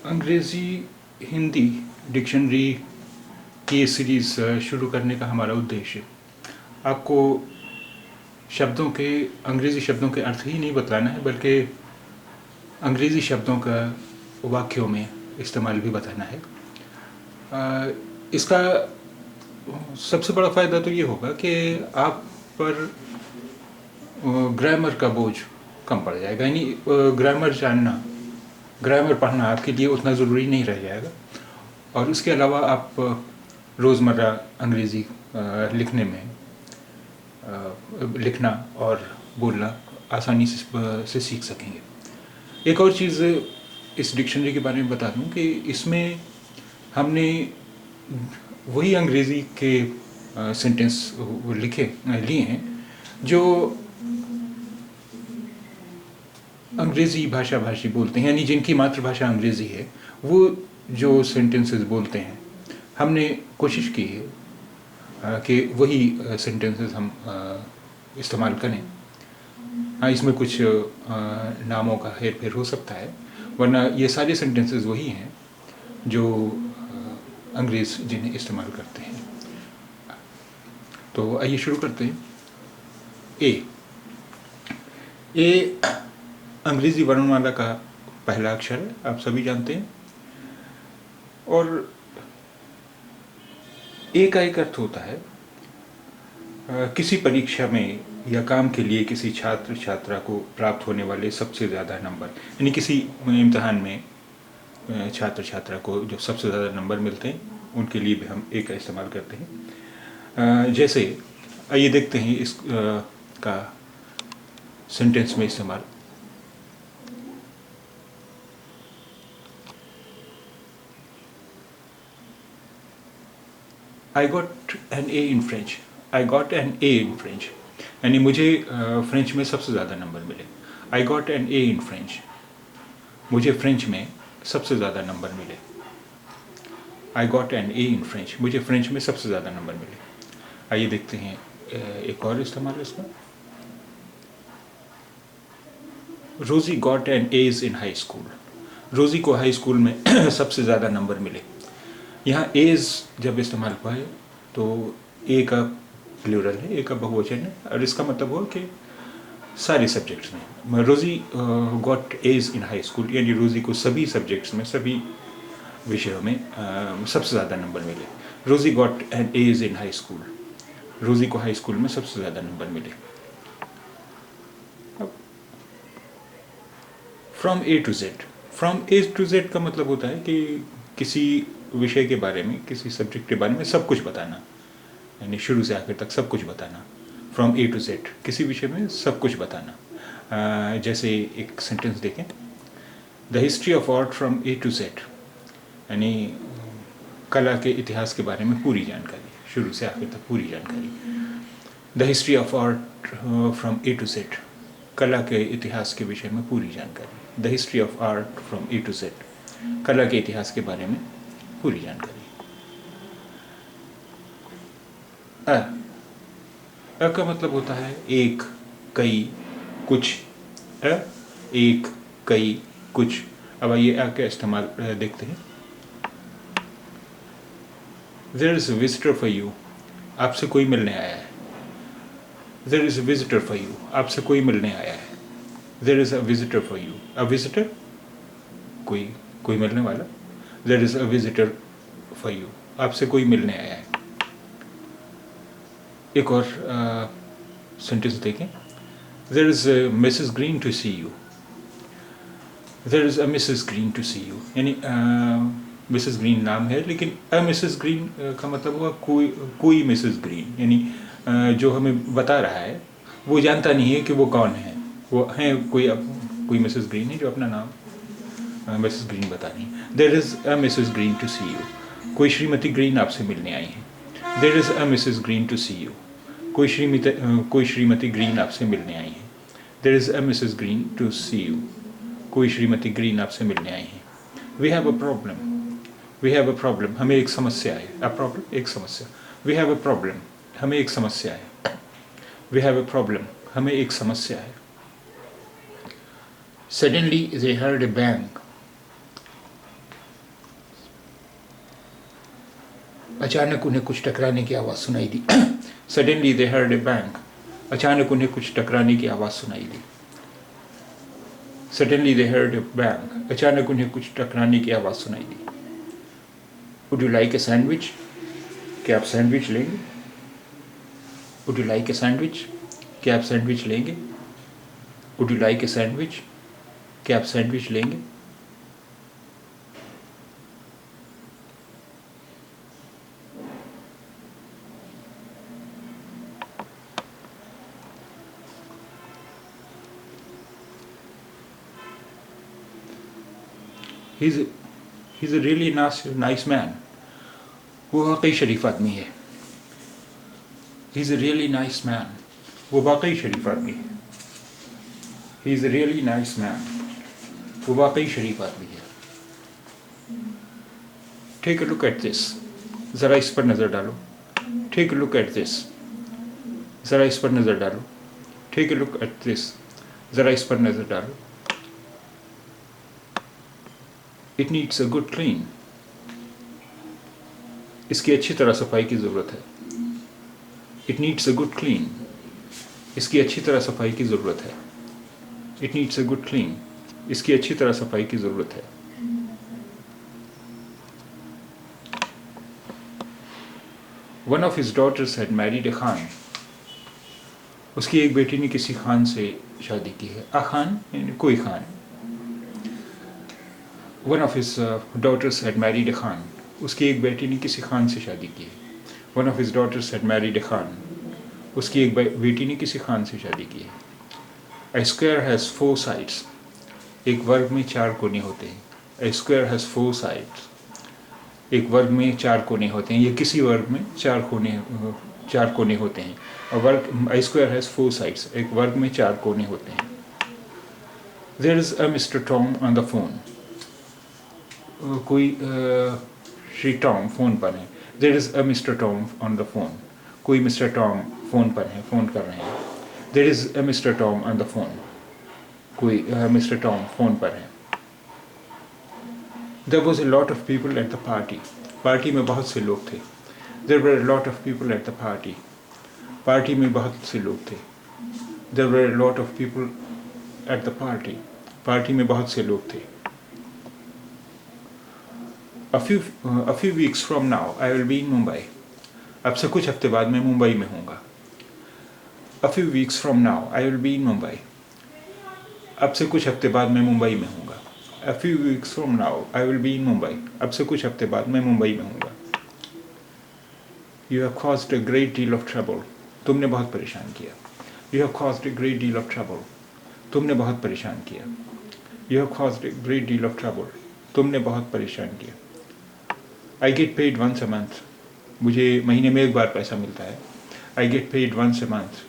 अंग्रेज़ी हिंदी डिक्शनरी की सीरीज़ शुरू करने का हमारा उद्देश्य आपको शब्दों के अंग्रेज़ी शब्दों के अर्थ ही नहीं बतलाना है, बल्कि अंग्रेज़ी शब्दों का वाक्यों में इस्तेमाल भी बताना है। इसका सबसे बड़ा फ़ायदा तो ये होगा कि आप पर ग्रामर का बोझ कम पड़ जाएगा। यानी ग्रामर जानना, ग्रामर पढ़ना आपके लिए उतना ज़रूरी नहीं रह जाएगा। और इसके अलावा आप रोज़मर्रा अंग्रेज़ी लिखने में लिखना और बोलना आसानी से सीख सकेंगे। एक और चीज़ इस डिक्शनरी के बारे में बता दूं कि इसमें हमने वही अंग्रेज़ी के सेंटेंस लिए हैं जो अंग्रेज़ी भाषी बोलते हैं, यानी जिनकी मातृभाषा अंग्रेज़ी है, वो जो सेंटेंसेस बोलते हैं हमने कोशिश की है कि वही सेंटेंसेस हम इस्तेमाल करें। हाँ, इसमें कुछ नामों का हेर फेर हो सकता है, वरना ये सारे सेंटेंसेस वही हैं जो अंग्रेज़ जिन्हें इस्तेमाल करते हैं। तो आइए शुरू करते हैं। ए अंग्रेज़ी वर्णमाला का पहला अक्षर है, आप सभी जानते हैं। और ए का एक अर्थ होता है किसी परीक्षा में या काम के लिए किसी छात्र छात्रा को प्राप्त होने वाले सबसे ज़्यादा नंबर, यानी किसी इम्तहान में छात्र छात्रा को जो सबसे ज़्यादा नंबर मिलते हैं उनके लिए भी हम ए का इस्तेमाल करते हैं। जैसे आइए देखते हैं इस का सेंटेंस में इस्तेमाल। I got an A in French. I got an A in French. यानी मुझे फ्रेंच में सबसे ज़्यादा नंबर मिले। I got an A in French. मुझे फ्रेंच में सबसे ज़्यादा नंबर मिले। I got an A in French. मुझे फ्रेंच में सबसे ज़्यादा नंबर मिले। आइए देखते हैं एक और इस्तेमाल इसका। रोज़ी got an A's in high school. रोज़ी को हाई स्कूल में सबसे ज़्यादा नंबर मिले। यहाँ एज जब इस्तेमाल हुआ है तो ए का प्लूरल है, ए का बहुवचन है, और इसका मतलब हुआ कि सारे सब्जेक्ट्स में। Rosie got A's in high school, यानी रोज़ी को सभी सब्जेक्ट्स में, सभी विषयों में सबसे ज़्यादा नंबर मिले। Rosie got an A's in high school, Rosie को हाई स्कूल में सबसे ज़्यादा नंबर मिले। From A to Z, from A to Z का मतलब होता है कि किसी विषय के बारे में, किसी सब्जेक्ट के बारे में सब कुछ बताना, यानी शुरू से आखिर तक सब कुछ बताना। फ्रॉम ए टू जेड, किसी विषय में सब कुछ बताना। जैसे एक सेंटेंस देखें, the history of art from A to Z, यानी कला के इतिहास के बारे में पूरी जानकारी, शुरू से आखिर तक पूरी जानकारी। The history of art from A to Z, कला के इतिहास के विषय में पूरी जानकारी। The history of art from A to Z, कला के इतिहास के बारे में पूरी जानकारी। अ का मतलब होता है एक, कई, कुछ। एक, कई, कुछ। अब आइए अ का इस्तेमाल देखते हैं। There is a visitor for you, आपसे कोई मिलने आया है। There is a visitor for you, आपसे कोई मिलने आया है। There is a visitor for you, a visitor, कोई मिलने वाला। There is a visitor for you, आपसे कोई मिलने आया है। एक और सेंटेंस देखें, There is a Mrs. Green to see you. There is a Mrs. Green to see you, यानी मिसेस ग्रीन नाम है, लेकिन अ मिसेस ग्रीन का मतलब हुआ कोई मिसेस ग्रीन, यानी जो हमें बता रहा है वो जानता नहीं है कि वो कौन है। वो है कोई मिसेस ग्रीन है जो अपना नाम मिसेस ग्रीन बता रही है। There is a Mrs Green to see you, कोई श्रीमती ग्रीन आपसे मिलने आई है। There is a Mrs Green to see you, कोई श्रीमती ग्रीन आपसे मिलने आई है। There is a Mrs Green to see you, कोई श्रीमती ग्रीन आपसे मिलने आई है। We have a problem, we have a problem, हमें एक समस्या है। अ प्रॉब्लम, एक समस्या। वी हैव अ प्रॉब्लम, हमें एक समस्या है। वी हैव अ प्रॉब्लम, हमें एक समस्या है। Suddenly they heard a bang. अचानक उन्हें कुछ टकराने की आवाज़ सुनाई दी। Suddenly they heard a bang. अचानक उन्हें कुछ टकराने की आवाज़ सुनाई दी। Suddenly they heard a bang. अचानक उन्हें कुछ टकराने की आवाज़ सुनाई दी। Would you like a sandwich? क्या आप सैंडविच लेंगे? Would you like a sandwich? क्या आप सैंडविच लेंगे? Would you like a sandwich? क्या आप सैंडविच लेंगे? He's a really nice man. वो वाकई शरीफ आदमी है। He's a really nice man. वो वाकई शरीफ आदमी है। He's a really nice man. वो वाकई शरीफ आदमी है। Take a look at this. ज़रा इस पर नज़र डालो। Take a look at this. ज़रा इस पर नज़र डालो। Take a look at this. ज़रा इस पर नज़र डालो। It needs a good clean. इसकी अच्छी तरह सफाई की ज़रूरत है। It needs a good clean. इसकी अच्छी तरह सफाई की ज़रूरत है। It needs a good clean. इसकी अच्छी तरह सफाई की ज़रूरत है। One of his daughters had married a Khan. उसकी एक बेटी ने किसी खान से शादी की है। आ खान यानी कोई Khan. One of his daughters had married a Khan. उसकी एक बेटी ने किसी खान से शादी की है। One of his daughters had married a Khan. उसकी एक बेटी ने किसी खान से शादी की है। A square has 4 sides. एक वर्ग में 4 कोने होते हैं। A square has 4 sides. एक वर्ग में 4 कोने होते हैं। ये किसी वर्ग में 4 कोने होते हैं। A square has 4 sides. एक वर्ग में 4 कोने होते हैं। There is a Mr. Tom on the phone. कोई श्री टॉम फ़ोन पर है। There is a Mr. Tom on the phone. कोई मिस्टर टॉम फ़ोन पर है, फ़ोन कर रहे हैं। There is a Mr. Tom on the phone. कोई मिस्टर टॉम फ़ोन पर है। There was a lot of people at the party. Party में बहुत से लोग थे। There were a lot of people at the party. Party में बहुत से लोग थे। There were a lot of people at the party. Party में बहुत से लोग थे। A few weeks from now, I will be in Mumbai. अब से कुछ हफ्ते बाद मैं मुंबई में हूँगा। A few weeks from now, I will be in Mumbai. अब से कुछ हफ्ते बाद मैं मुंबई में हूँगा। A few weeks from now, I will be in Mumbai. अब से कुछ हफ्ते बाद मैं मुंबई में हूँगा। You have caused a great deal of trouble. तुमने बहुत परेशान किया। You have caused a great deal of trouble. तुमने बहुत परेशान किया। You have caused a great deal of trouble. तुमने बहुत परेशान किया। I get paid once a month. मुझे महीने में एक बार पैसा मिलता है। I get paid once a month.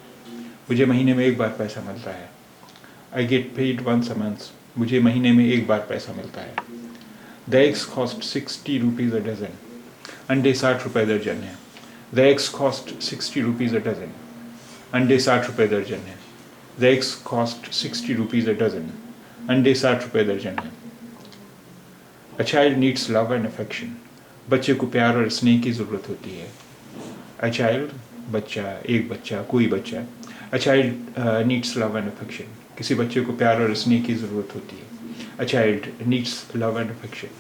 मुझे महीने में एक बार पैसा मिलता है। I get paid once a month. मुझे महीने में एक बार पैसा मिलता है। The eggs cost 60 rupees a dozen. अंडे 60 रुपए दर्जन है। The eggs cost 60 rupees a dozen. अंडे 60 रुपए दर्जन है। The eggs cost 60 rupees a dozen. अंडे 60 रुपए दर्जन है। A child needs love and affection. बच्चे को प्यार और स्नेह की ज़रूरत होती है। A child, बच्चा, एक बच्चा, कोई बच्चा। A child needs love and affection. किसी बच्चे को प्यार और स्नेह की ज़रूरत होती है। A child needs love and affection.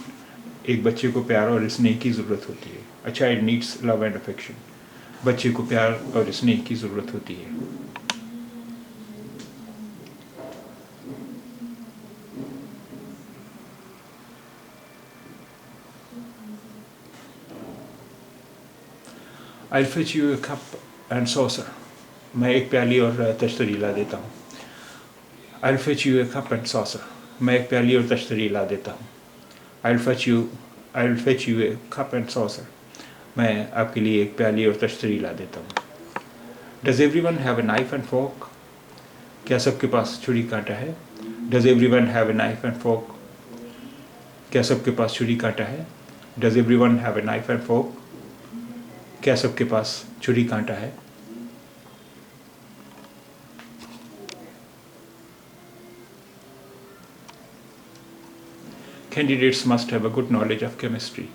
एक बच्चे को प्यार और स्नेह की ज़रूरत होती है। A child needs love and affection. बच्चे को प्यार और स्नेह की ज़रूरत होती है। I'll fetch you a cup and saucer. मैं एक प्याली और तश्तरी ला देता हूँ। I'll fetch you a cup and saucer. मैं एक प्याली और तश्तरी ला देता हूँ। I'll fetch you a cup and saucer. मैं आपके लिए एक प्याली और तश्तरी ला देता हूँ। Does everyone have a knife and fork? क्या सबके पास छुरी कांटा है? Does everyone have a knife and fork? क्या सबके पास छुरी कांटा है? Does everyone have a knife and fork? क्या सबके पास छुरी कांटा है? Candidates must have a good knowledge of chemistry.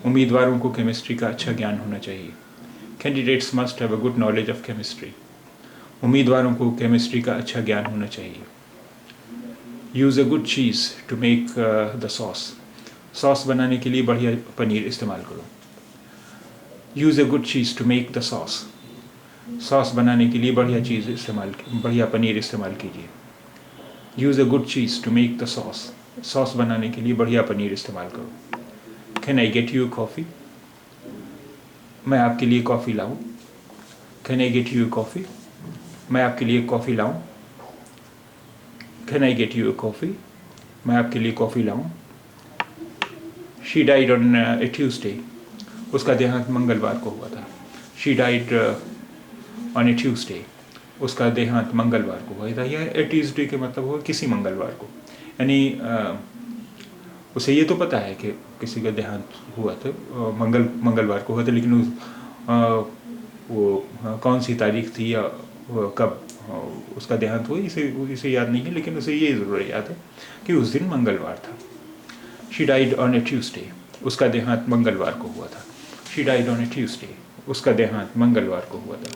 उम्मीदवारों को केमिस्ट्री का अच्छा ज्ञान होना चाहिए। Candidates must have a good knowledge of chemistry. उम्मीदवारों को केमिस्ट्री का अच्छा ज्ञान होना चाहिए। Use a good cheese to make the sauce. Sauce बनाने के लिए बढ़िया पनीर इस्तेमाल करो। Use a good cheese to make the sauce. Sauce बनाने के लिए बढ़िया पनीर इस्तेमाल कीजिए। Use a good cheese to make the sauce. Sauce बनाने के लिए बढ़िया पनीर इस्तेमाल करो। Can I get you coffee? मैं आपके लिए कॉफ़ी लाऊं? Can I get you coffee? मैं आपके लिए कॉफ़ी लाऊं? Can I get you coffee? मैं आपके लिए कॉफ़ी लाऊं? She died on A Tuesday. उसका देहांत मंगलवार को हुआ था। She died on A Tuesday. उसका देहांत मंगलवार को हुआ था। यह ए ट्यूसडे के मतलब हुआ किसी मंगलवार को, यानी उसे ये तो पता है कि किसी का देहांत हुआ था, मंगलवार को हुआ था, लेकिन वो कौन सी तारीख थी या कब उसका देहांत हुआ इसे याद नहीं है, लेकिन उसे ये ज़रूर याद है कि उस दिन मंगलवार था। She died on A Tuesday. उसका देहांत मंगलवार को हुआ था। She died on A Tuesday. उसका देहांत मंगलवार को हुआ था।